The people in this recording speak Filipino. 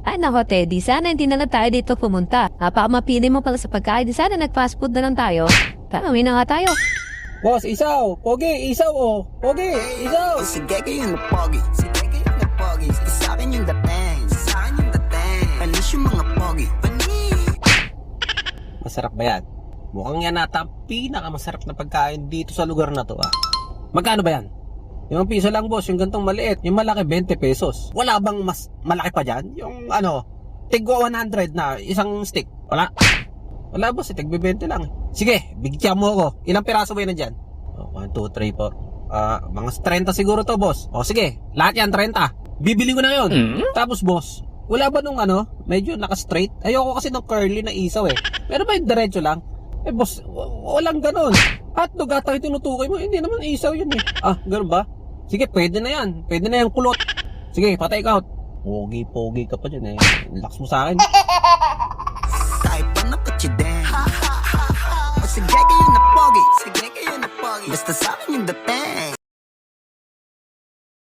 Ay nako Teddy, sana hindi na lang tayo dito pumunta. Napakamapili mo pala sa pagkain, di sana nag-fast food na lang tayo. Tara, uwi na nga tayo. Boss, isaw! Pogi, isaw oh! Pogi, isaw! Sige kayo na pogi, sige kayo na pogi. Sa akin yung dating, sa akin yung dating. Panis yung mga pogi, panis. Masarap ba yan? Mukhang yan ata ang pinakamasarap na pagkain dito sa lugar na to ah. Magkano ba yan? 5 piso lang boss, yung gantong maliit. Yung malaki 20 pesos. Wala bang mas malaki pa dyan? Yung ano, tigwa 100 na isang stick. Wala. Wala boss, tig 20 lang. Sige, bigyan mo ako. Ilang piraso ba yan dyan? 1, 2, 3, 4. Mga 30 siguro to boss. O sige, lahat yan 30. Bibili ko na yun. Tapos boss, wala ba nung ano, medyo naka-straight? Ayoko kasi ng curly na isaw eh. Pero ba yung diretso lang? Eh boss, walang ganun. Hotdog ata yung tinutukoy mo, hindi naman isaw yun eh. Ah, ganun ba? Sige, pwede na yan. Pwede na yung kulot. Sige, pa-take out. Pogi-pogi ka pa dyan eh. Relax mo sa akin. Tayo pa na pachiden. Sige kayo na pogi, sige kayo na pogi. Basta sa akin yung dating.